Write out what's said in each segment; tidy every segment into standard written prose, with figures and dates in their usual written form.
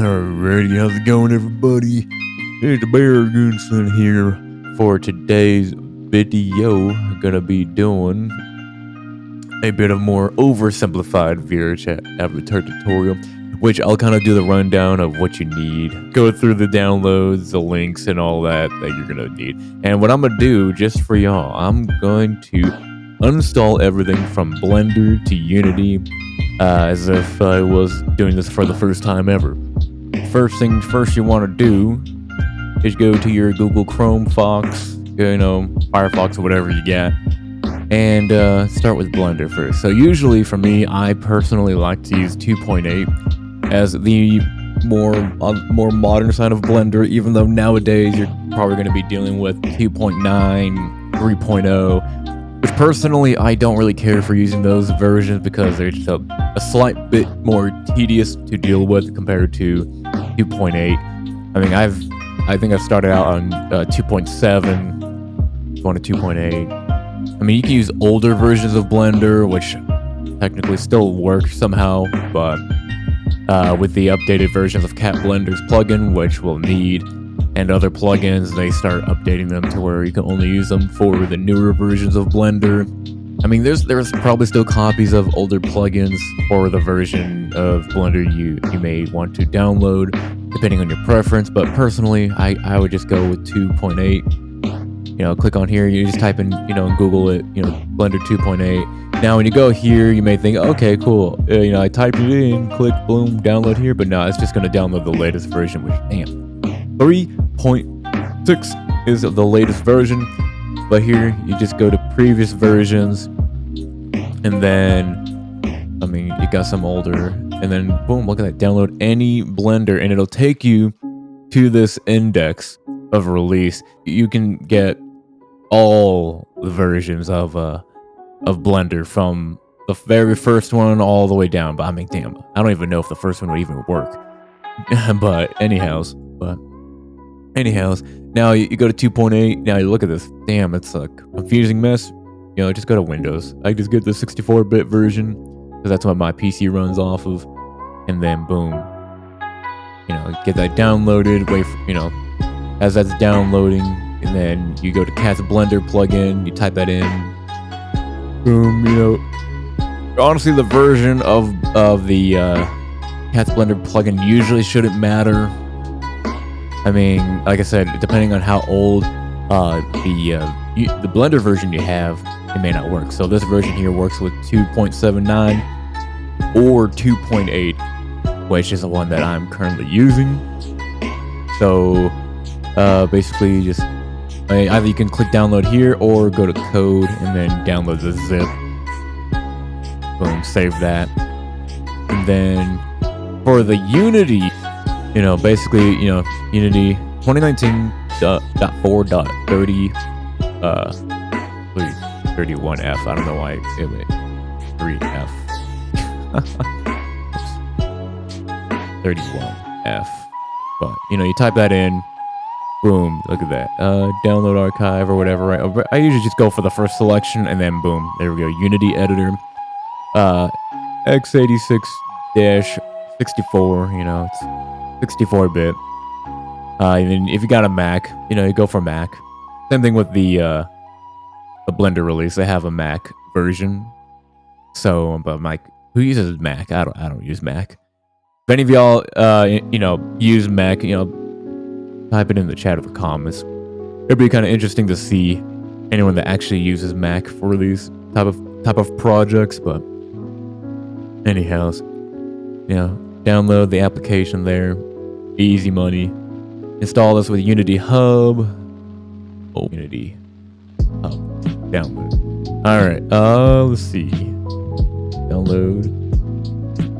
Alrighty, how's it going, everybody? It's the Bear Goonson here for today's video. I'm gonna be doing a bit of more oversimplified Vrchat avatar tutorial, which I'll kind of do the rundown of what you need, go through the downloads, the links, and all that you're gonna need. And what I'm gonna do just for y'all, I'm going to uninstall everything from Blender to Unity, as if I was doing this for the first time ever. First things first you want to do is go to your Google Chrome, Fox, Firefox, or whatever you got, and start with Blender first. So usually for me, I personally like to use 2.8 as the more modern side of Blender, even though nowadays you're probably going to be dealing with 2.9, 3.0. Which personally, I don't really care for using those versions because they're just a slight bit more tedious to deal with compared to 2.8. I mean, I think I've started out on 2.7, going to 2.8. I mean, you can use older versions of Blender, which technically still work somehow, but with the updated versions of Cat Blender's plugin, which we'll need, and other plugins, they start updating them to where you can only use them for the newer versions of Blender. I mean, there's probably still copies of older plugins for the version of Blender you may want to download, depending on your preference. But personally, I would just go with 2.8. Click on here. You just type in, Google it. Blender 2.8. Now, when you go here, you may think, okay, cool. I typed it in, click, boom, download here. But no, it's just going to download the latest version, which, damn. 3.6 is the latest version, but here you just go to previous versions, and then you got some older, and then boom, look at that, download any Blender, and it'll take you to this index of release. You can get all the versions of Blender from the very first one all the way down. But damn, I don't even know if the first one would even work. But anyhows, now you go to 2.8. Now you look at this. Damn, it's a confusing mess. Just go to Windows. I just get the 64-bit version because that's what my PC runs off of. And then boom, get that downloaded. Wait for, as that's downloading, and then you go to Cat's Blender plugin. You type that in. Boom. Honestly, the version of the Cat's Blender plugin usually shouldn't matter. I mean, like I said, depending on how old the Blender version you have, it may not work. So this version here works with 2.79 or 2.8, which is the one that I'm currently using. So basically, just either you can click download here or go to code and then download the zip. Boom, save that. And then for the Unity, basically, Unity 2019.4.30, 31F. I don't know why it went 3F. 31F. But, you type that in, boom, look at that. Download archive or whatever, right? I usually just go for the first selection and then boom, there we go. Unity editor. x86-64, it's 64-bit. And then if you got a Mac, you go for Mac. Same thing with the Blender release. They have a Mac version. So, but who uses Mac? I don't use Mac. If any of y'all, use Mac, type it in the chat or the comments. It'd be kind of interesting to see anyone that actually uses Mac for these type of projects. But anyhow, download the application there. Easy money. Install this with Unity Hub. Oh, Unity Hub. Download. Alright, let's see. Download.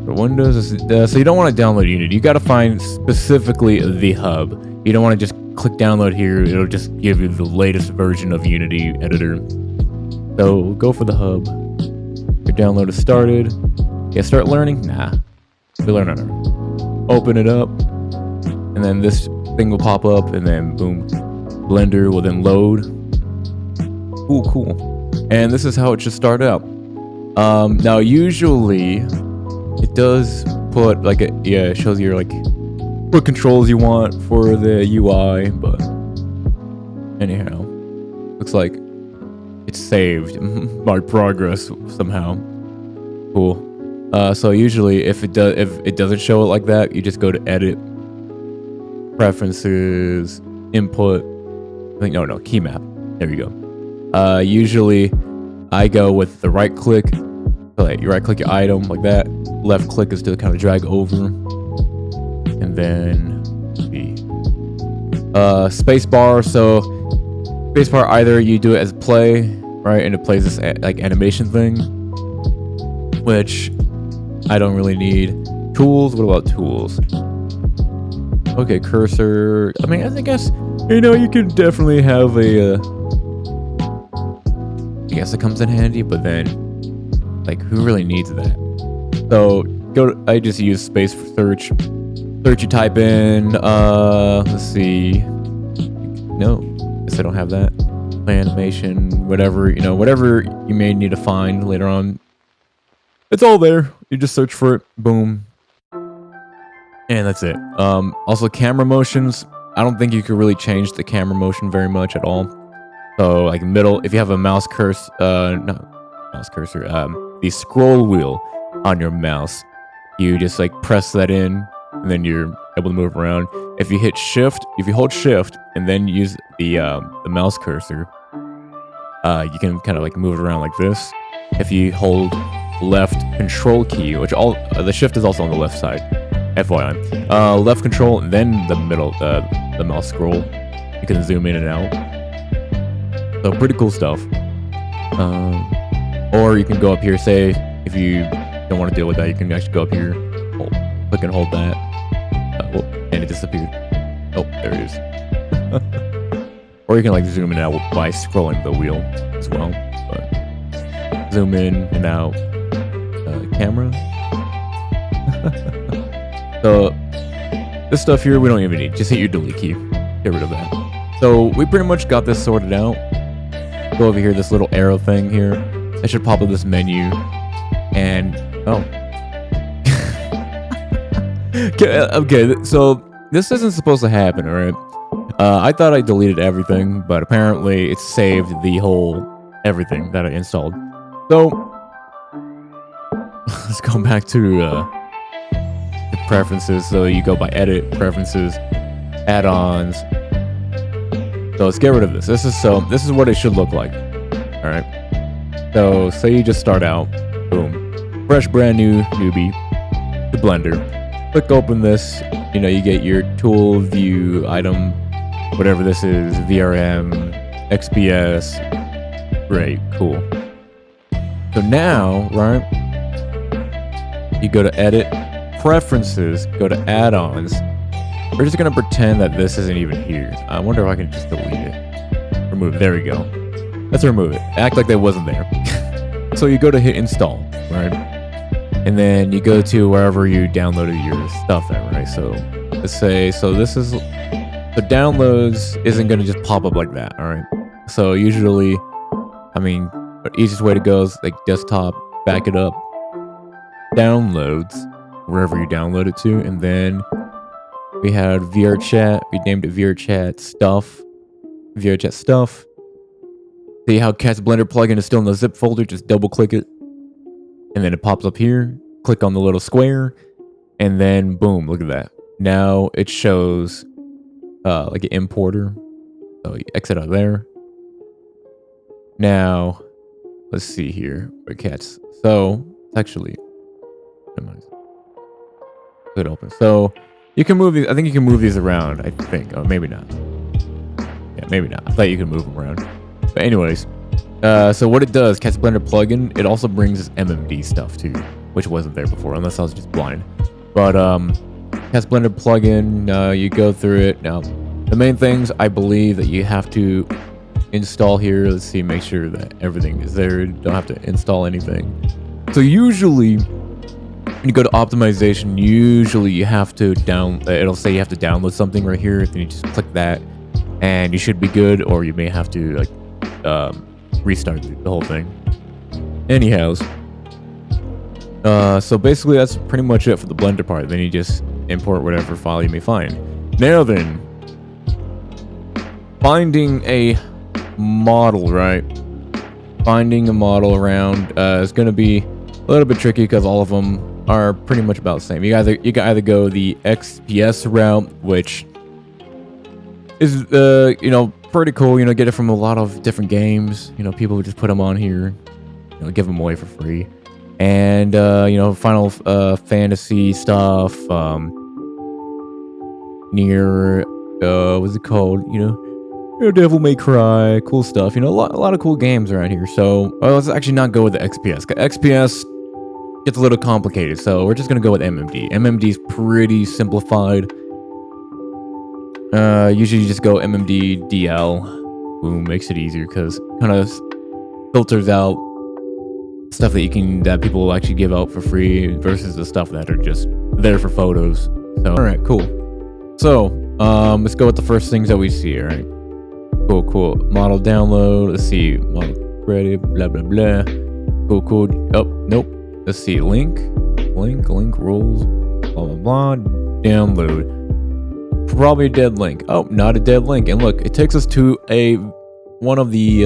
For Windows, so you don't want to download Unity. You got to find specifically the hub. You don't want to just click download here. It'll just give you the latest version of Unity editor. So go for the hub. Your download is started. Yeah, start learning? Nah. We learn on our own. Open it up. And then this thing will pop up, and then boom, Blender will then load. Cool. And this is how it should start out. Now usually it does put it shows your what controls you want for the UI, but anyhow, looks like it's saved by progress somehow. Cool. So usually if it doesn't show it like that, you just go to edit, preferences, input. I think no, key map. There you go. Usually I go with the right click. So like you right click your item like that. Left click is to kind of drag over. And then space bar. So space bar, either you do it as play, right, and it plays this like animation thing, which I don't really need. Tools. What about tools? Okay, cursor. I mean, I guess you know you can definitely have a. I guess it comes in handy, but then like who really needs that? So I just use space for search. Search, you type in, let's see. No, guess I don't have that. Play animation, whatever, you know, whatever you may need to find later on. It's all there. You just search for it, boom. And that's it. Also camera motions. I don't think you could really change the camera motion very much at all. So like middle, if you have a mouse cursor, the scroll wheel on your mouse, you just like press that in, and then you're able to move around. If you hold shift and then use the mouse cursor, you can kind of like move it around like this. If you hold left control key, which the shift is also on the left side, FYI. Left control and then the middle, the mouse scroll, you can zoom in and out. So pretty cool stuff. Or you can go up here, say if you don't want to deal with that, you can actually go up here, click and hold that. And it disappeared. Oh, there it is. Or you can like zoom in and out by scrolling the wheel as well. But zoom in and out. Camera. So this stuff here we don't even need. Just hit your delete key. Get rid of that. So we pretty much got this sorted out. Go over here, this little arrow thing here. It should pop up this menu. And okay, so this isn't supposed to happen, alright? I thought I deleted everything, but apparently it saved the whole everything that I installed. So let's go back to the preferences. So you go by edit, preferences, add-ons. So let's get rid of this. This is what it should look like. Alright. So say you just start out, boom. Fresh brand new newbie, the Blender. Click open this, you know, you get your tool, view, item, whatever this is, VRM, XPS. Great, cool. So now, right, you go to edit, preferences, go to add-ons. We're just gonna pretend that this isn't even here. I wonder if I can just delete it. Remove, there we go. Let's remove it. Act like that wasn't there. So you go to hit install, right? And then you go to wherever you downloaded your stuff at, right? So let's say, so downloads isn't gonna just pop up like that, all right? So usually, I mean, the easiest way to go is like desktop, back it up, downloads, wherever you download it to, and then we had Vrchat, we named it Vrchat stuff. See how Cat's Blender plugin is still in the zip folder, just double click it. And then it pops up here, click on the little square, and then boom, look at that. Now it shows like an importer. So you exit out there. Now, let's see here, where cats. So it's actually, it open. So you can move these, I think you can move these around, I think, or maybe not. Yeah, maybe not. I thought you could move them around. But anyways, so what it does, Cat's Blender plugin, it also brings MMD stuff too, which wasn't there before, unless I was just blind. But Cat's Blender plugin, you go through it. Now, the main things I believe that you have to install here. Let's see, make sure that everything is there. You don't have to install anything. So usually, when you go to optimization, usually you have to it'll say you have to download something right here. Then you just click that, and you should be good, or you may have to like restart the whole thing. Anyhows, so basically that's pretty much it for the Blender part. Then you just import whatever file you may find. Now then, finding a model, right? Finding a model around is going to be a little bit tricky because all of them are pretty much about the same. You can either go the XPS route, which is pretty cool. Get it from a lot of different games. People would just put them on here, give them away for free. And Final Fantasy stuff, near what's it called? Devil May Cry, cool stuff. A lot of cool games around here. So let's actually not go with the XPS. XPS gets a little complicated, so we're just gonna go with MMD. MMD is pretty simplified. Usually you just go MMD DL. Boom, makes it easier because kind of filters out stuff that people will actually give out for free versus the stuff that are just there for photos. So all right, cool. So let's go with the first things that we see. All right. Cool. Model download. Let's see. Model ready. Blah blah blah. Cool. Oh, nope. Let's see. Link rules. Blah blah blah. Download. Probably a dead link. Oh, not a dead link. And look, it takes us to one of the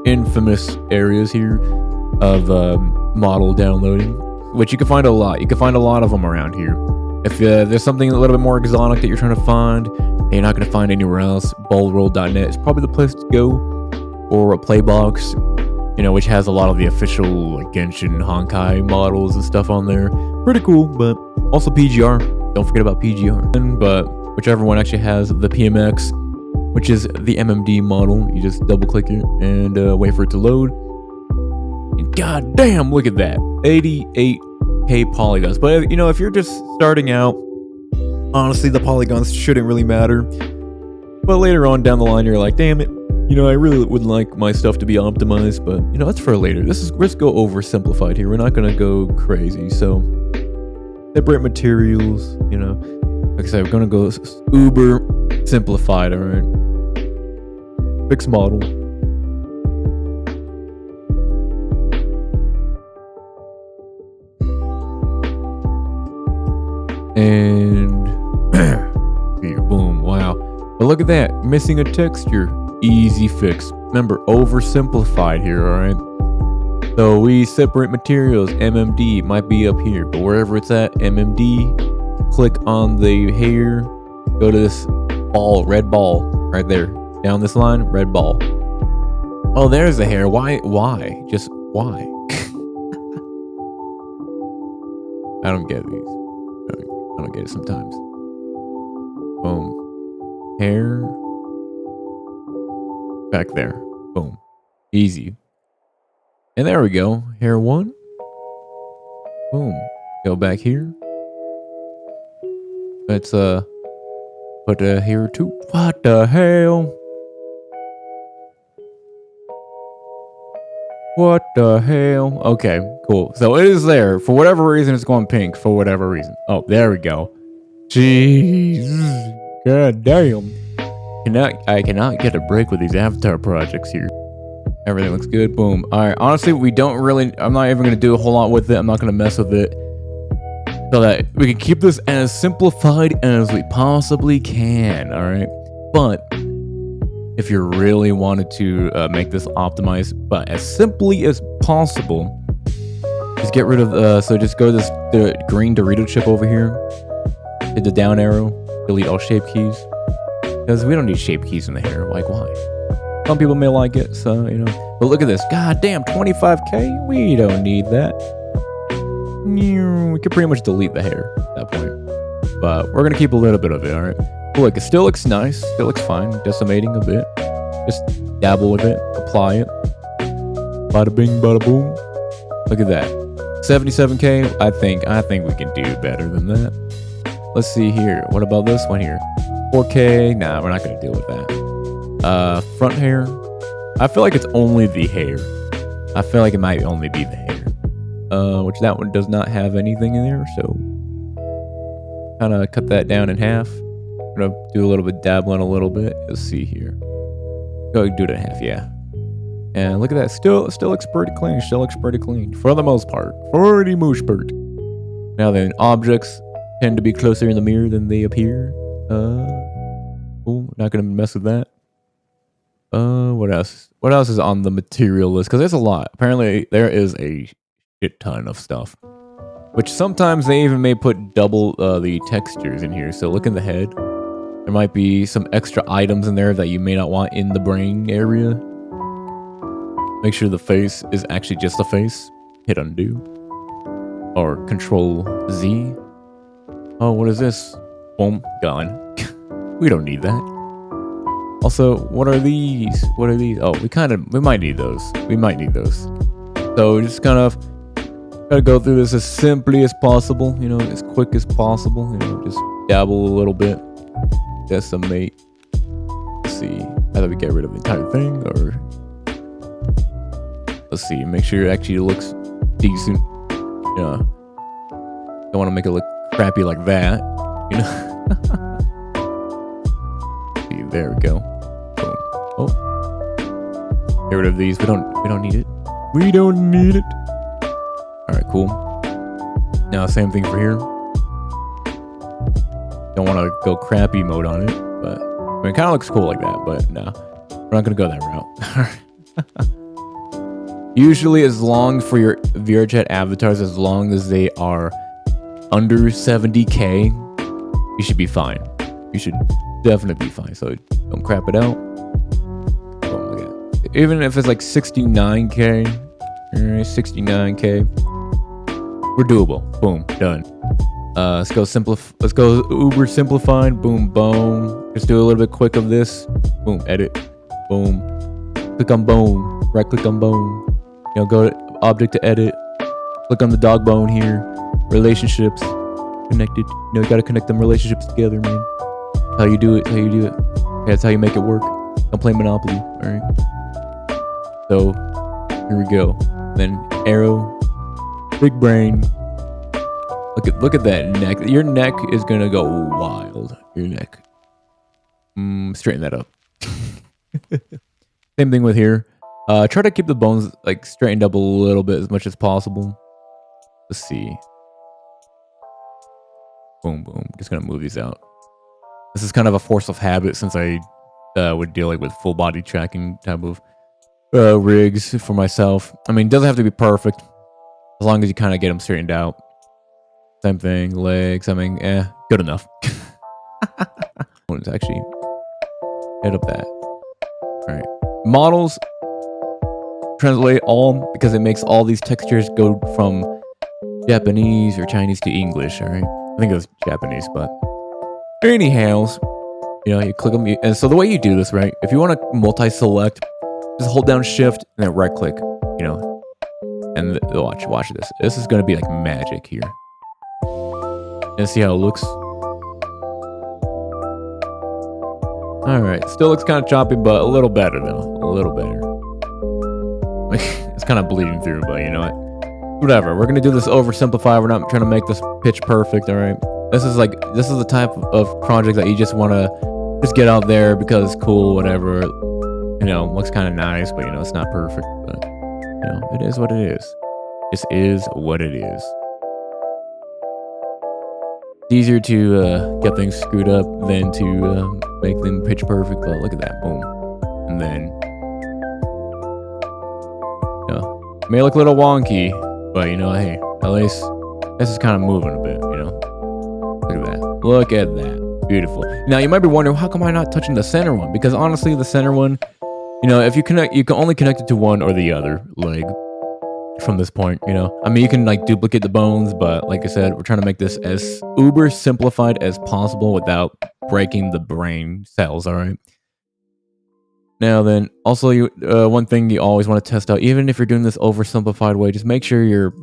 infamous areas here of model downloading, which you can find a lot. You can find a lot of them around here. If there's something a little bit more exotic that you're trying to find, and you're not going to find anywhere else, ballroll.net is probably the place to go, or a Playbox, which has a lot of the official Genshin, Honkai models and stuff on there. Pretty cool, but also PGR. Don't forget about PGR. But whichever one actually has the PMX, which is the MMD model, you just double click it and wait for it to load. And god damn, look at that. 88k polygons. But if you're just starting out, honestly, the polygons shouldn't really matter. But later on down the line, you're like, damn it, I really would like my stuff to be optimized, but that's for later. Let's go over simplified here. We're not gonna go crazy. So separate materials, like I said, we're gonna go uber simplified. All right. Fixed model. And here, boom, wow. But look at that, missing a texture. Easy fix. Remember, oversimplified here, alright? So we separate materials, MMD might be up here, but wherever it's at, MMD, click on the hair, go to this ball, red ball, right there. Down this line, red ball. Oh, there's the hair. Why? Just why? I don't get these. I don't get it sometimes. Boom. Hair. Back there. Boom. Easy. And there we go. Hair 1. Boom. Go back here. Let's put hair 2. What the hell? What the hell? Okay, cool. So it is there. For whatever reason, it's going pink. For whatever reason. Oh, there we go. Jeez. God damn. I cannot get a break with these avatar projects here. Everything looks good. Boom. Alright, honestly, I'm not even going to do a whole lot with it. I'm not going to mess with it. So that we can keep this as simplified as we possibly can. Alright. But if you really wanted to make this optimized, but as simply as possible, just get rid of so just go to the green Dorito chip over here, hit the down arrow, delete all shape keys, because we don't need shape keys in the hair. Like, why? Some people may like it, so but look at this. God damn, 25k. We don't need that. We could pretty much delete the hair at that point, but we're gonna keep a little bit of it. All right. Look, it still looks nice. Still looks fine. Decimating a bit. Just dabble with it. Apply it. Bada bing, bada boom. Look at that. 77k. I think we can do better than that. Let's see here. What about this one here? 4k. Nah, we're not gonna deal with that. Front hair. I feel like it's only the hair. I feel like it might only be the hair. Which that one does not have anything in there, so kind of cut that down in half. I'm gonna do a little bit dabbling a little bit. Let's see here. Go ahead and do it in half, yeah. And look at that. Still looks pretty clean. For the most part. For the most part. Now then, objects. tend to be closer in the mirror than they appear. Cool. Not gonna mess with that. What else? What else is on the material list? Because there's a lot. Apparently, there is a shit ton of stuff. Which sometimes they even may put double the textures in here. So look in the head. There might be some extra items in there that you may not want in the brain area. Make sure the face is actually just a face. Hit undo. Or control Z. Oh, what is this? Boom, gone. We don't need that. Also, what are these? What are these? Oh, we might need those. We might need those. So just kind of gotta go through this as simply as possible, you know, as quick as possible, you know, just dabble a little bit, decimate. Let's see, either we get rid of the entire thing, or let's see, make sure it actually looks decent. Yeah, don't want to make it look crappy like that, you know. See, there we go. Boom. Oh, get rid of these. We don't need it. We don't need it. Alright, cool. Now, same thing for here. Don't want to go crappy mode on it, but I mean, it kind of looks cool like that, but no. We're not going to go that route. Usually, as long for your Vrchat avatars, as long as they are under 70k, you should be fine. You should definitely be fine, so don't crap it out. Oh my god. Even if it's like 69k, 69k. We're doable. Boom, done. Let's go uber simplified. Boom, boom. Let's do a little bit quick of this. Boom, edit. Boom. Click on bone. Right click on bone. You know, go to object to edit. Click on the dog bone here. Relationships. Connected. You know, you gotta connect them relationships together, man. How you do it. How you do it. Okay, that's how you make it work. Don't play Monopoly. Alright. So, here we go. Then arrow. Big brain. Look at that neck. Your neck is gonna go wild. Your neck. Straighten that up. Same thing with here. Try to keep the bones like straightened up a little bit as much as possible. Let's see. Boom, boom. Just gonna move these out. This is kind of a force of habit since I would deal with full body tracking type of rigs for myself. I mean, it doesn't have to be perfect. As long as you kind of get them straightened out. Same thing, legs, I mean, good enough. Let's actually head up that. Alright. Models, translate all, because it makes all these textures go from Japanese or Chinese to English, alright? I think it was Japanese, but anyhow, you know, you click them, and so the way you do this, right? If you want to multi-select, just hold down shift and then right click, you know. And watch this. This is going to be like magic here. And see how it looks. Alright, still looks kind of choppy, but a little better though. A little better. It's kind of bleeding through, but you know what? Whatever. We're going to do this oversimplified. We're not trying to make this pitch perfect, alright? This is the type of project that you just want to just get out there because it's cool, whatever. You know, looks kind of nice, but you know, it's not perfect. But you know, it is what it is. This is what it is. It's easier to get things screwed up than to make them pitch perfect, but look at that. Boom. And then, you know, it may look a little wonky, but you know, hey, at least this is kind of moving a bit, you know. Look at that. Look at that. Beautiful. Now, you might be wondering, how come I'm not touching the center one? Because honestly, the center one, you know, if you connect, you can only connect it to one or the other leg from this point, you know. I mean, you can like duplicate the bones, but like I said, we're trying to make this as uber simplified as possible without breaking the brain cells, all right? Now then, also, one thing you always want to test out, even if you're doing this oversimplified way, just make sure your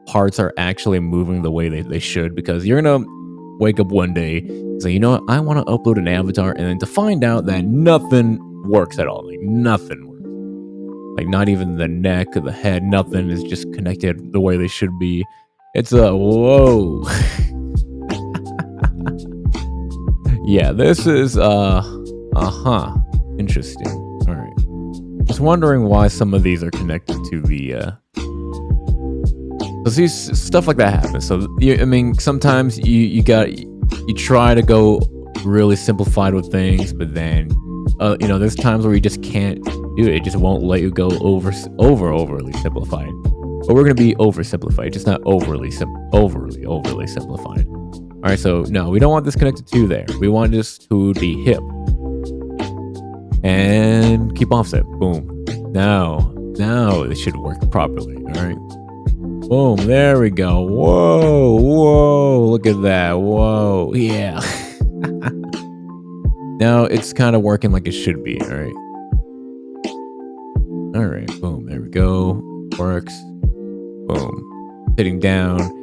parts are actually moving the way they should, because you're going to wake up one day and say, you know what, I want to upload an avatar, and then to find out that nothing works at all. Like, nothing works. Like, not even the neck or the head, nothing is just connected the way they should be. It's a, whoa. Yeah, this is, interesting. All right. Just wondering why some of these are connected to the So see, stuff like that happens. So I mean, sometimes you try to go really simplified with things, but then you know, there's times where you just can't do it. It just won't let you go overly simplified. But we're gonna be oversimplified, just not overly simplified. All right, so no, we don't want this connected to there. We want this to be hip and keep offset. Boom. Now it should work properly. All right. Boom. There we go. Whoa. Look at that. Whoa. Yeah. Now it's kind of working like it should be. All right. All right. Boom. There we go. Works. Boom. Sitting down.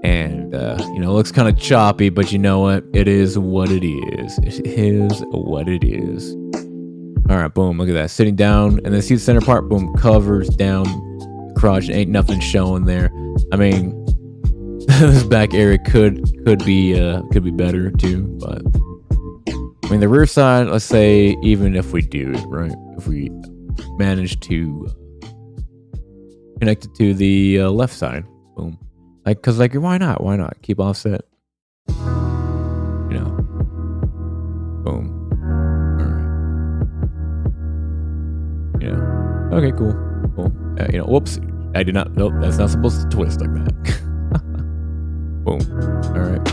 And, you know, it looks kind of choppy, but you know what? It is what it is. It is what it is. All right, boom, look at that. Sitting down, and then see the center part, boom, covers down the crotch. Ain't nothing showing there. I mean, this back area could be better too, but I mean, the rear side, let's say, even if we do it, right? If we manage to connect it to the left side, boom. Like, cause like, why not? Why not? Keep offset. You know. Boom. All right. You know. Okay, cool. Cool. You know, whoops. I did not. Nope, that's not supposed to twist like that. Boom. All right.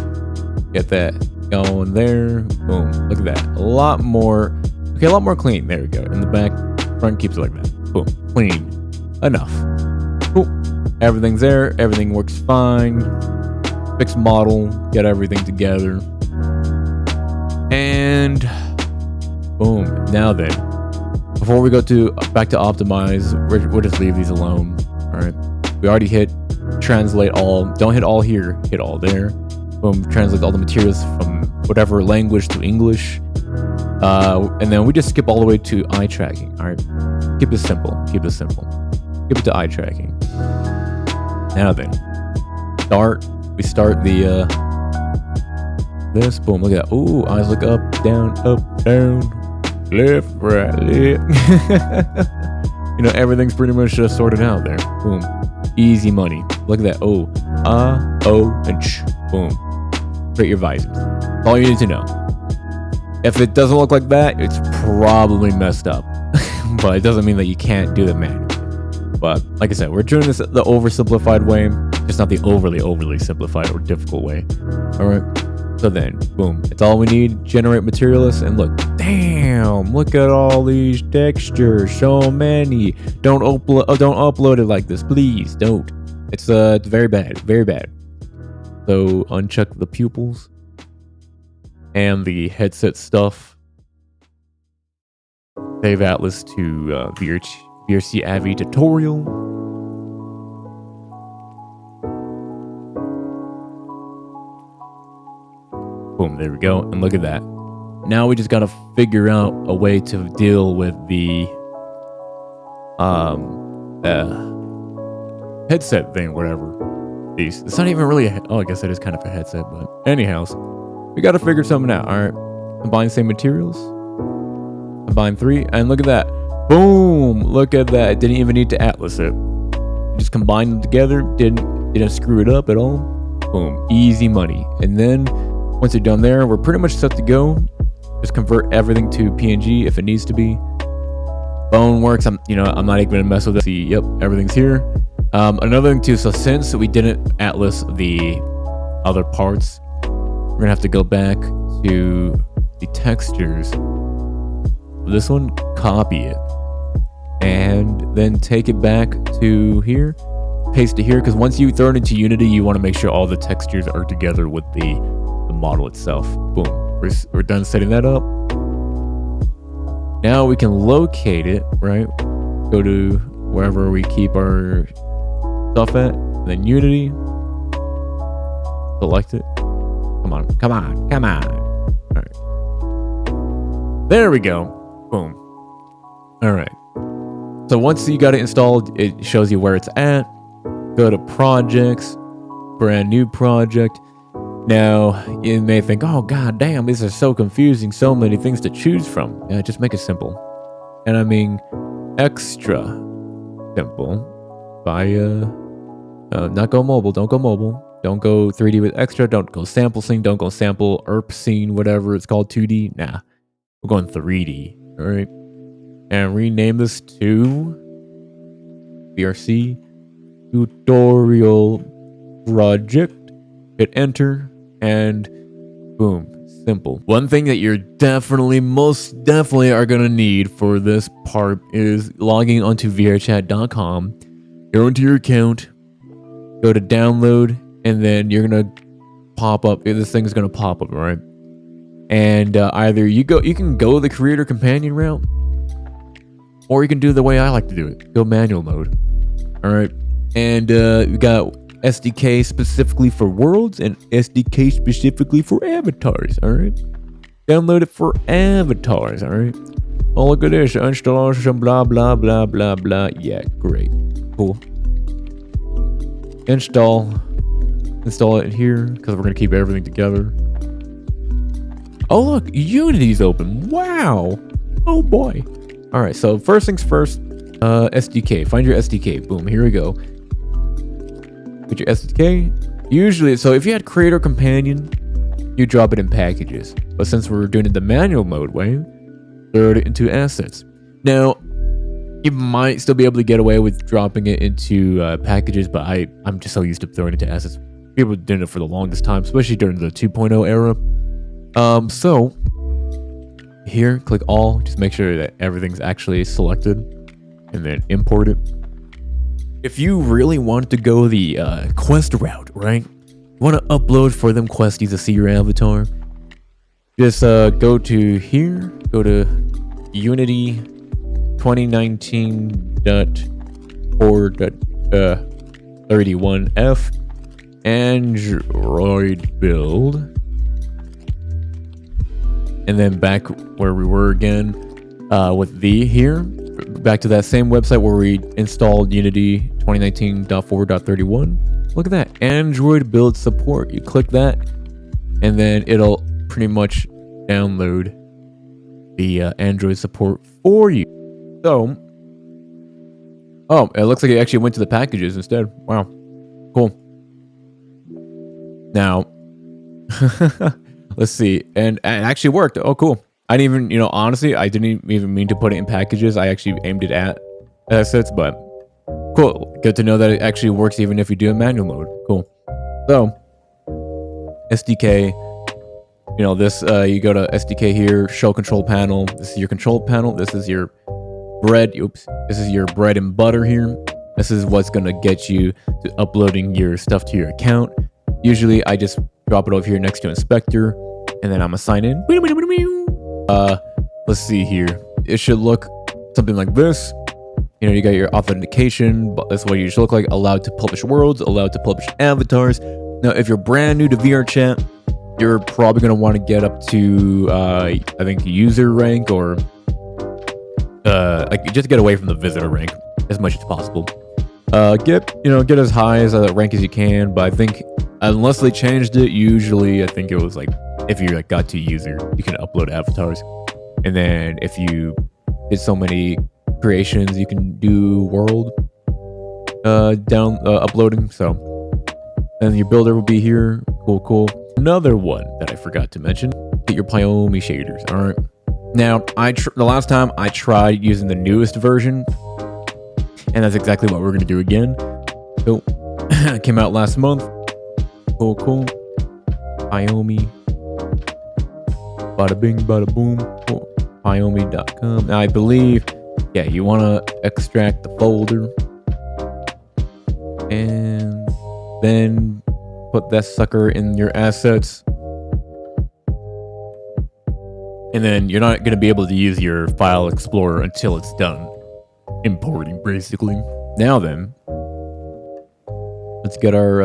Get that going there. Boom. Look at that. A lot more. Okay, a lot more clean. There we go. In the back, front keeps it like that. Boom. Clean. Enough. Cool. Everything's there. Everything works fine. Fixed model. Get everything together. And boom. Now then, before we go back to optimize, we'll just leave these alone. All right. We already hit translate all. Don't hit all here. Hit all there. Boom. Translate all the materials from whatever language to English. And then we just skip all the way to eye tracking. All right. Keep this simple. Keep this simple. Skip it to eye tracking. Now then, we start the, this, boom, look at that. Ooh, eyes look up, down, left, right, left. You know, everything's pretty much just sorted out there. Boom. Easy money. Look at that. O, and ch. Boom. Create your visors. That's all you need to know. If it doesn't look like that, it's probably messed up. But it doesn't mean that you can't do the manually. But like I said, we're doing this the oversimplified way, just not the overly simplified or difficult way. All right. So then, boom, it's all we need. Generate materialist, and look, damn, look at all these textures, so many. Don't upload it like this, please. Don't. It's very bad, very bad. So uncheck the pupils and the headset stuff. Save Atlas to VRC Avi tutorial. Boom, there we go. And look at that. Now we just gotta figure out a way to deal with the headset thing, whatever. It's not even really oh, I guess it is kind of a headset, but anyhow, we gotta figure something out. All right. Combine same materials. Combine 3, and look at that. Boom! Look at that. Didn't even need to atlas it. Just combined them together. Didn't screw it up at all. Boom. Easy money. And then once you're done there, we're pretty much set to go. Just convert everything to PNG if it needs to be. Bone works. I'm not even gonna mess with it. See, yep, everything's here. Another thing too. So since we didn't atlas the other parts, we're gonna have to go back to the textures. This one, copy it, and then take it back to here, paste it here, because once you throw it into Unity, you want to make sure all the textures are together with the model itself. Boom, we're done setting that up. Now we can locate it, right? Go to wherever we keep our stuff at, and then Unity, select it. Come on. All right, there we go. Boom. All right. So once you got it installed, it shows you where it's at. Go to projects, brand new project. Now you may think, oh god damn, these are so confusing, so many things to choose from. Yeah, just make it simple. And I mean extra simple by Not go mobile. Don't go mobile. Don't go 3D with extra. Don't go sample scene. Don't go sample ERP scene, whatever it's called, 2D. Nah, we're going 3D. All right. And rename this to VRC tutorial project. Hit enter and boom. Simple. One thing that you're most definitely are going to need for this part is logging onto vrchat.com. Go into your account, go to download, and then you're going to pop up. This thing's going to pop up, right? And either you can go the creator companion route, or you can do the way I like to do it. Go manual mode. All right. And we got SDK specifically for worlds and SDK specifically for avatars, all right? Download it for avatars, all right? Oh, look at this, installation, blah, blah, blah, blah, blah. Yeah, great, cool. Install it here, because we're gonna keep everything together. Oh, look, Unity's open, wow. Oh boy. All right, so first things first, SDK, find your SDK, boom, here we go. Get your SDK. Usually, so if you had Creator Companion, you drop it in packages. But since we're doing it the manual mode way, throw it into assets. Now, you might still be able to get away with dropping it into packages, but I'm just so used to throwing it into assets. People did it for the longest time, especially during the 2.0 era. So here, click all. Just make sure that everything's actually selected, and then import it. If you really want to go the quest route, right? You want to upload for them questies to see your avatar. Just go to here, go to Unity 2019.4.31F Android build. And then back where we were again with the here. Back to that same website where we installed Unity 2019.4.31. Look at that, Android build support. You click that, and then it'll pretty much download the Android support for you. So, oh, it looks like it actually went to the packages instead. Wow, cool. Now, let's see, and it actually worked. Oh, cool. I didn't even, honestly, I didn't even mean to put it in packages. I actually aimed it at assets, but cool. Good to know that it actually works even if you do a manual mode. Cool. So, SDK, this, you go to SDK here, show control panel. This is your control panel. This is your bread. Oops. This is your bread and butter here. This is what's going to get you to uploading your stuff to your account. Usually, I just drop it over here next to inspector, and then I'm going to sign in. Let's see here. It should look something like this. You got your authentication, but that's what you should look like. Allowed to publish worlds, allowed to publish avatars. Now, if you're brand new to VRChat, you're probably going to want to get up to, I think, user rank, or just get away from the visitor rank as much as possible. Get as high as a rank as you can, but I think unless they changed it, usually I think it was like, if you got to user, you can upload avatars. And then if you did so many creations, you can do world uploading. So then your builder will be here. Cool. Another one that I forgot to mention, get your Pyomi shaders. All right. Now, the last time I tried using the newest version, and that's exactly what we're going to do again. So it came out last month. Cool. Pyomi. Bada bing, bada boom. Pyomi.com. Now, I believe, yeah, you want to extract the folder. And then put that sucker in your assets. And then you're not going to be able to use your file explorer until it's done importing, basically. Now then, let's get our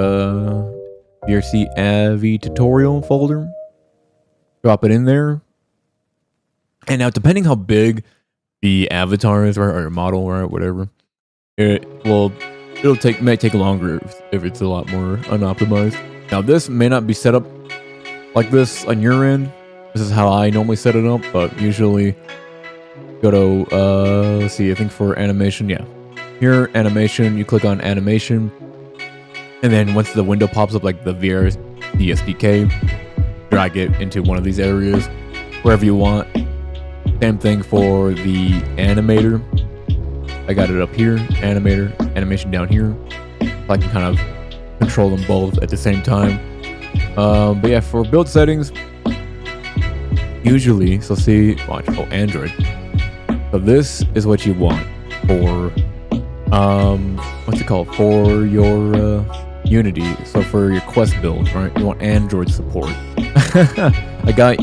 VRC AVI tutorial folder. Drop it in there. And now, depending how big the avatar is, or your model, or whatever, it'll might take longer if it's a lot more unoptimized. Now, this may not be set up like this on your end. This is how I normally set it up, but usually go to let's see, I think for animation, yeah. Here, animation, you click on animation, And then once the window pops up, like the VRC SDK, drag it into one of these areas, wherever you want. Same thing for the animator. I got it up here, animator, animation down here. So I can kind of control them both at the same time. But yeah, for build settings, usually, so see, watch, oh, Android. So this is what you want for, what's it called? For your Unity. So for your Quest build, right? You want Android support. I got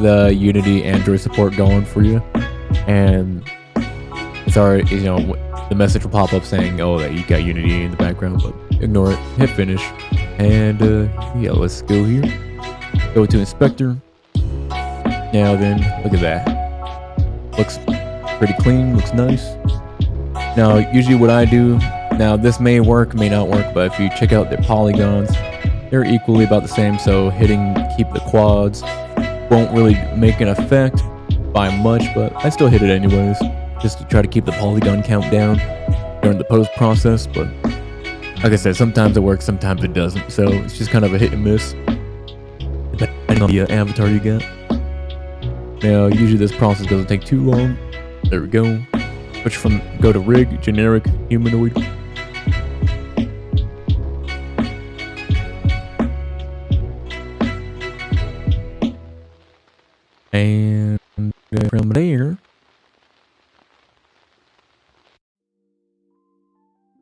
the Unity Android support going for you, and it's already, you know, the message will pop up saying, oh, that you got Unity in the background, but ignore it. Hit finish, and yeah, let's go here. Go to inspector. Now then, look at that. Looks pretty clean. Looks nice. Now, usually what I do, now this may work, may not work, but if you check out the polygons, they're equally about the same. So hitting keep the quads won't really make an effect by much, but I still hit it anyways, just to try to keep the polygon count down during the post process. But like I said, sometimes it works, sometimes it doesn't. So it's just kind of a hit and miss, depending on the avatar you got. Now, usually this process doesn't take too long. There we go. Switch from, go to rig, generic, humanoid. And from there,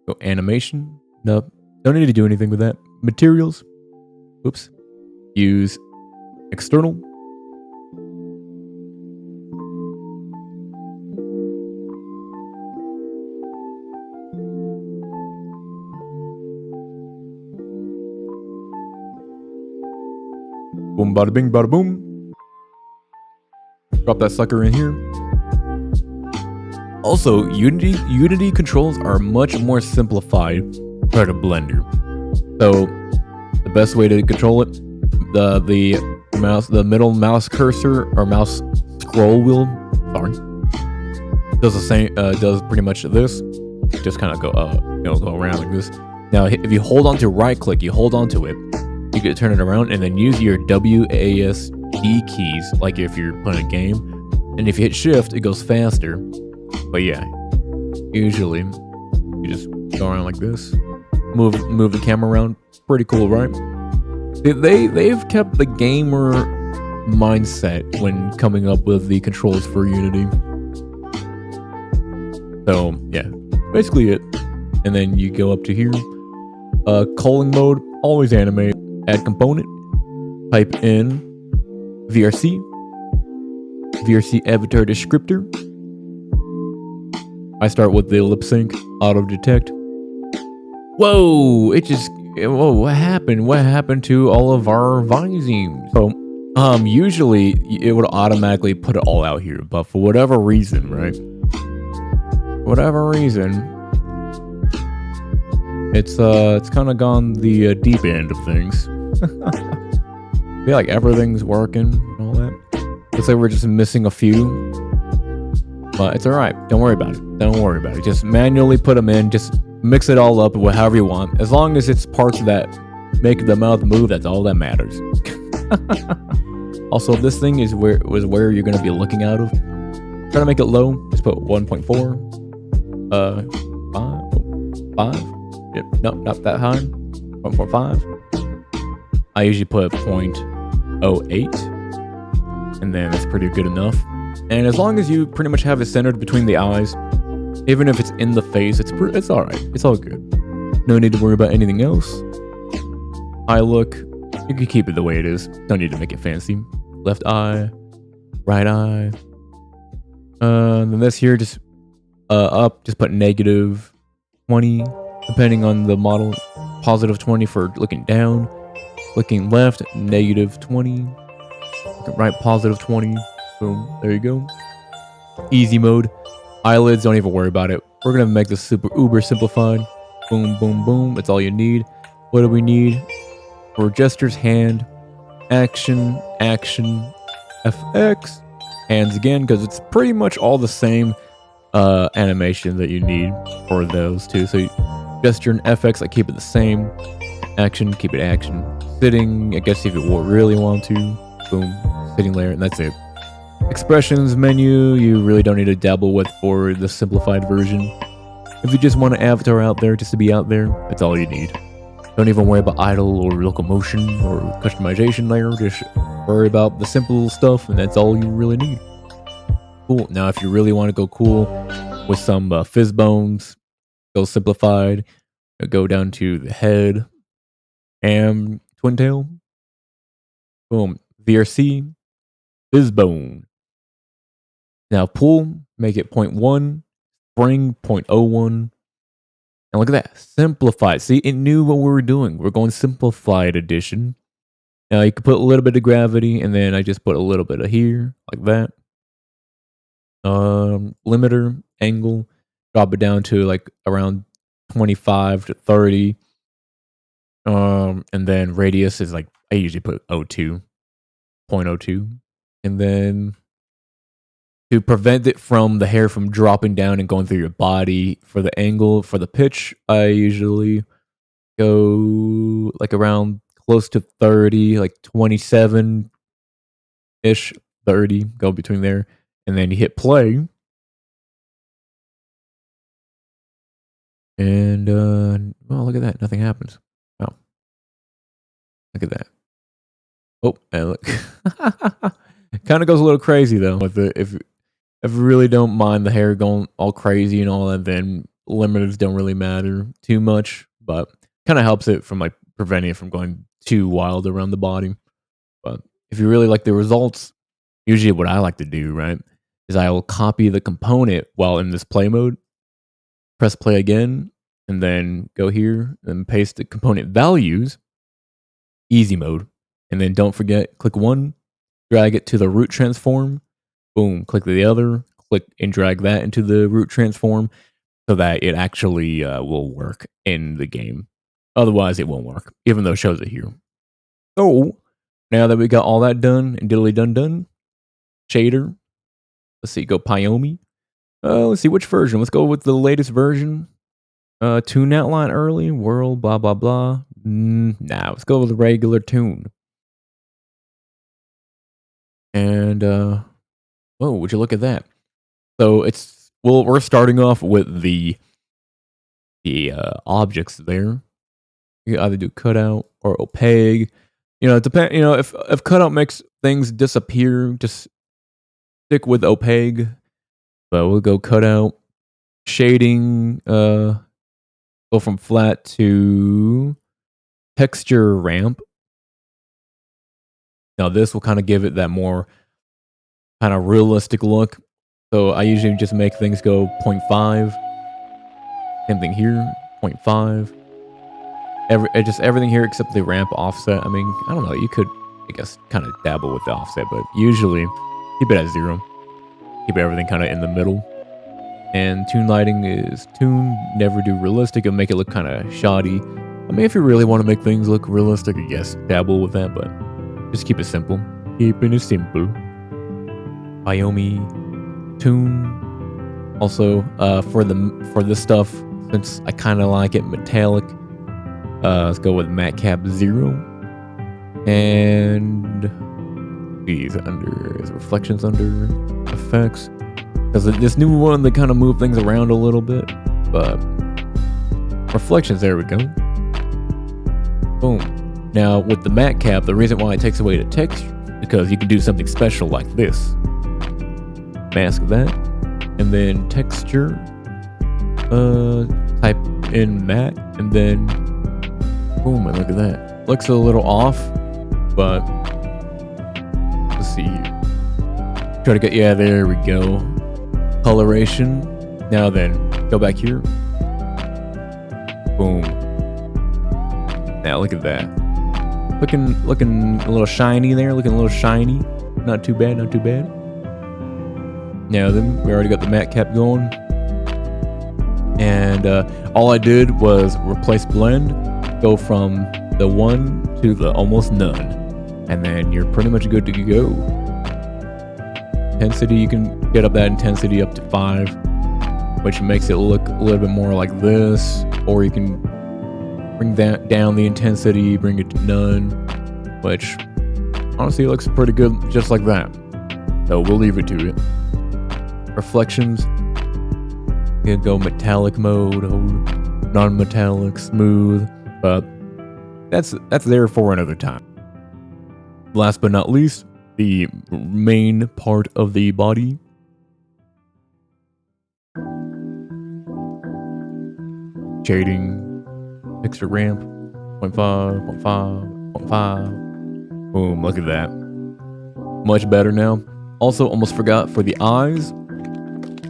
go animation. Nope, don't need to do anything with that. Materials. Oops. Use external. Boom, bada bing, bada boom. Drop that sucker in here. Also, Unity controls are much more simplified compared to Blender. So, the best way to control it, the middle mouse cursor or mouse scroll wheel, sorry, does the same. Does pretty much this. Just kind of go, go around like this. Now, if you hold on to right click, you hold on to it. You can turn it around and then use your WASD keys, like if you're playing a game. And if you hit shift, it goes faster. But yeah, usually you just go around like this. Move the camera around. Pretty cool, right? They've kept the gamer mindset when coming up with the controls for Unity. So yeah, basically it. And then you go up to here. Culling mode, always animate. Add component, type in VRC avatar descriptor. I start with the lip sync, auto detect. Whoa, whoa, what happened? What happened to all of our visings? So, usually it would automatically put it all out here, but for whatever reason, right? Whatever reason, it's kind of gone the deep end of things. I feel like everything's working and all that. Looks like we're just missing a few, but it's all right. Don't worry about it. Don't worry about it. Just manually put them in. Just mix it all up with however you want. As long as it's parts that make the mouth move, that's all that matters. Also, this thing is where you're gonna be looking out of. Try to make it low. Just put 1.4. 5. Yep. Nope, not that high. 1.45. I usually put 0.08, and then that's pretty good enough. And as long as you pretty much have it centered between the eyes, even if it's in the face, it's all right. It's all good. No need to worry about anything else. Eye look, you can keep it the way it is. Don't need to make it fancy. Left eye, right eye. Then this here, just up, just put negative 20, depending on the model. Positive 20 for looking down. Looking left, negative 20. Looking right, positive 20. Boom, there you go. Easy mode. Eyelids, don't even worry about it. We're gonna make this super uber simplified. Boom, boom, boom. That's all you need. What do we need? For gestures, hand, action, FX, hands again, because it's pretty much all the same animation that you need for those two. So gesture and FX, I keep it the same. Action, keep it action. Sitting, I guess if you really want to. Boom, sitting layer, and that's it. Expressions menu, you really don't need to dabble with for the simplified version. If you just want an avatar out there just to be out there, that's all you need. Don't even worry about idle or locomotion or customization layer, just worry about the simple stuff, and that's all you really need. Cool. Now, if you really want to go cool with some fizz bones, go simplified, go down to the head and twin tail. Boom. VRC, fizz bone. Now pull, make it 0.1, spring 0.01. And look at that, simplified. See, it knew what we were doing. We're going simplified edition. Now you can put a little bit of gravity, and then I just put a little bit of here, like that. Limiter, angle, drop it down to like around 25 to 30. And then radius is like, I usually put 0.02. And then to prevent it from the hair from dropping down and going through your body, for the angle, for the pitch, I usually go like around close to 30, like 27-ish, 30, go between there. And then you hit play. And, well, look at that. Nothing happens. Wow. Look at that. Oh, and look. It kind of goes a little crazy, though. With the, if you really don't mind the hair going all crazy and all that, then limiters don't really matter too much. But kind of helps it from like preventing it from going too wild around the body. But if you really like the results, usually what I like to do, right, is I will copy the component while in this play mode, press play again, and then go here and paste the component values, easy mode. And then don't forget, click one, drag it to the root transform, boom, click the other, click and drag that into the root transform so that it actually will work in the game. Otherwise, it won't work, even though it shows it here. So, now that we got all that done and diddly done, shader, let's see, go Pyomi. Let's see which version. Let's go with the latest version. Tune outline early, world, blah, blah, blah. Nah, let's go with the regular tune. And, oh, would you look at that? So it's, well, we're starting off with the objects there. You can either do cutout or opaque. You know, it depends. You know, if cutout makes things disappear, just stick with opaque. But we'll go cutout, shading. Go from flat to texture ramp. Now this will kind of give it that more kind of realistic look. So I usually just make things go 0.5. Same thing here, 0.5. Just everything here except the ramp offset. I mean, I don't know. You could, I guess, kind of dabble with the offset, but usually keep it at 0. Keep everything kind of in the middle. And tune lighting is tune. Never do realistic. It'll make it look kind of shoddy. I mean, if you really want to make things look realistic, I guess dabble with that, but just keep it simple. Keeping it simple. Pyomi, tune. Also, for this stuff, since I kind of like it metallic, let's go with matte cap 0. And these under is reflections under effects. Because this new one, they kind of move things around a little bit. But reflections, there we go. Boom. Now, with the matte cap, the reason why it takes away the texture is because you can do something special like this. Mask that. And then texture. Type in matte. And then boom, and look at that. Looks a little off, but let's see. Try to get, yeah, there we go. Coloration. Now then, go back here. Boom. Now look at that. Looking a little shiny there. Looking a little shiny. Not too bad. Not too bad. Now then, we already got the matte cap going, and all I did was replace blend. Go from the 1 to the almost none, and then you're pretty much good to go. Intensity, you can get up that intensity up to 5, which makes it look a little bit more like this, or you can bring that down the intensity, bring it to none, which honestly looks pretty good just like that. So we'll leave it to it. Reflections. You can go metallic mode or non-metallic, smooth, but that's there for another time. Last but not least, the main part of the body. Shading, extra ramp, 0.5, 0.5, 0.5. Boom, look at that. Much better now. Also, almost forgot for the eyes,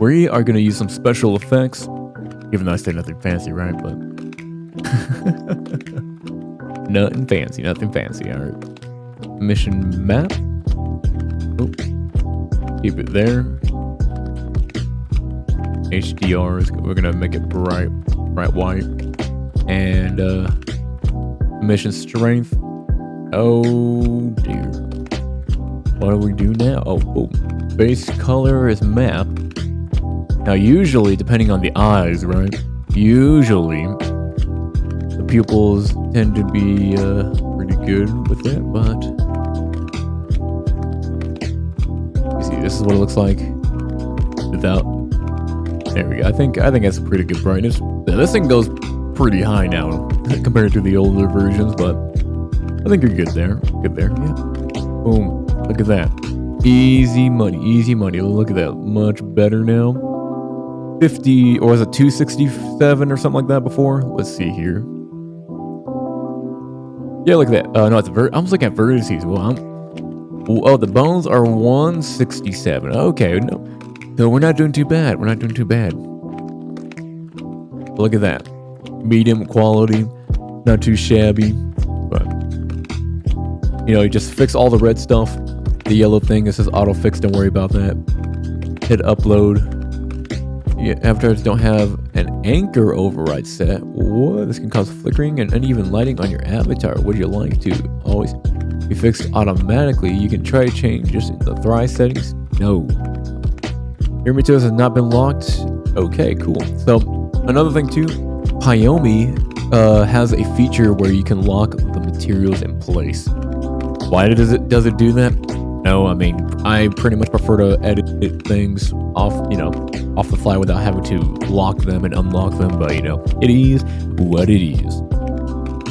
we are going to use some special effects. Even though I say nothing fancy, right? But nothing fancy, nothing fancy. All right. Mission map. Oh. Keep it there. HDRs. We're going to make it bright white. And mission strength. Oh dear. What do we do now? Oh, base color is map. Now usually, depending on the eyes, right? Usually the pupils tend to be pretty good with it, but you see, this is what it looks like without. There we go. I think that's a pretty good brightness. This thing goes pretty high now compared to the older versions, but I think you're good there. Good there, yeah. Boom. Look at that. Easy money, easy money. Look at that. Much better now. 50, or was it 267 or something like that before? Let's see here. Yeah, look at that. No, it's I was looking at vertices. Well, the bones are 167. Okay, no. So we're not doing too bad. We're not doing too bad. Look at that. Medium quality. Not too shabby. But, you know, you just fix all the red stuff. The yellow thing, it says auto fix. Don't worry about that. Hit upload. Yeah, avatars don't have an anchor override set. What? This can cause flickering and uneven lighting on your avatar. Would you like to always be fixed automatically? You can try changes in the thrive settings. No. Your materials have not been locked. Okay, cool. So another thing too, Heyyooo has a feature where you can lock the materials in place. Why does it do that? No, I mean, I pretty much prefer to edit things off the fly without having to lock them and unlock them, but you know, it is what it is.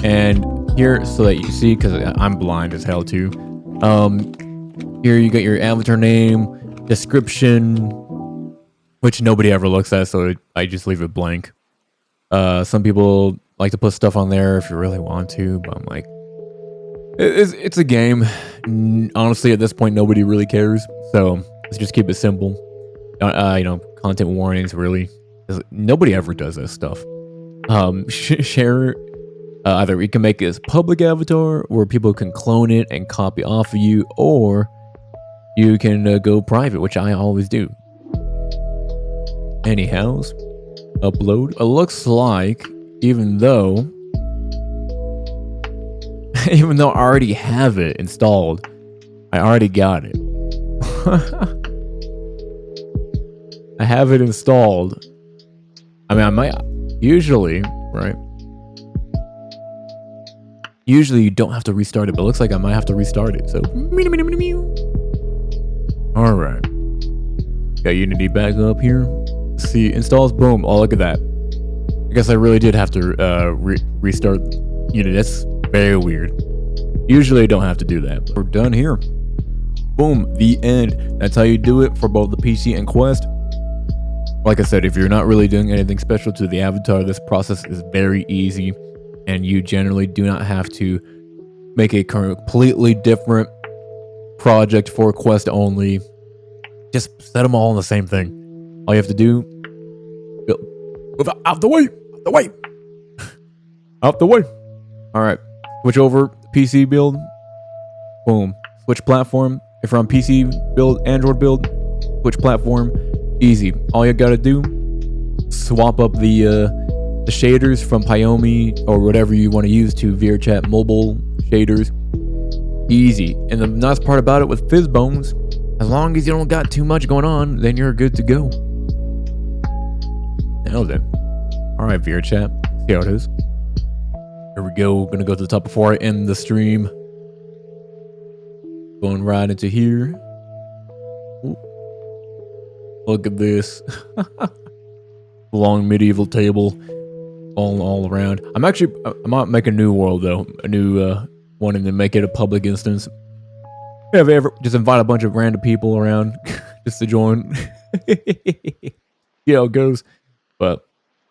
And here, so that you see, because I'm blind as hell too, here you got your avatar name, description, which nobody ever looks at, so I just leave it blank. Some people like to put stuff on there if you really want to, but I'm like, it's a game. Honestly, at this point, nobody really cares, so let's just keep it simple. You know, content warnings, really. Nobody ever does this stuff. Share, either we can make this public avatar where people can clone it and copy off of you, or you can go private, which I always do. Anyhow, upload. It looks like, even though I already have it installed, I already got it. I have it installed. I mean, I might usually, right? Usually you don't have to restart it, but it looks like I might have to restart it. So, all right. Got Unity back up here. Let's see, installs. Boom. Oh, look at that. I guess I really did have to restart Unity. That's very weird. Usually I don't have to do that, but we're done here. Boom, the end. That's how you do it for both the PC and Quest. Like I said, if you're not really doing anything special to the avatar, this process is very easy, and you generally do not have to make a completely different project for Quest only. Just set them all on the same thing. All you have to do, out the way, out the way. All right, switch over, PC build. Boom, switch platform. If you're on PC build, Android build, switch platform. Easy. All you gotta do, swap up the shaders from Heyyooo or whatever you want to use to Vrchat mobile shaders. Easy. And the nice part about it with Fizzbones, as long as you don't got too much going on, then you're good to go. Now then. Alright, Vrchat. See how it is. Here we go. Gonna go to the top before I end the stream. Going right into here. Ooh. Look at this. Long medieval table. All around. I might make a new world though. A new one and then make it a public instance. Have you ever just invite a bunch of random people around just to join? See how it goes. But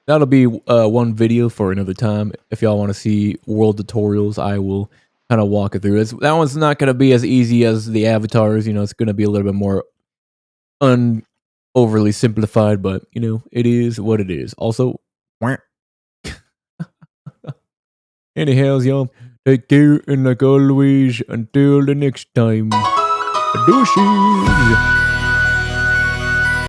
that'll be one video for another time. If y'all want to see world tutorials, I will kind of walk it through. That one's not going to be as easy as the avatars. You know, it's going to be a little bit more overly simplified, but you know, it is what it is. Also, anyhow, y'all, take care and like always, until the next time, deuces.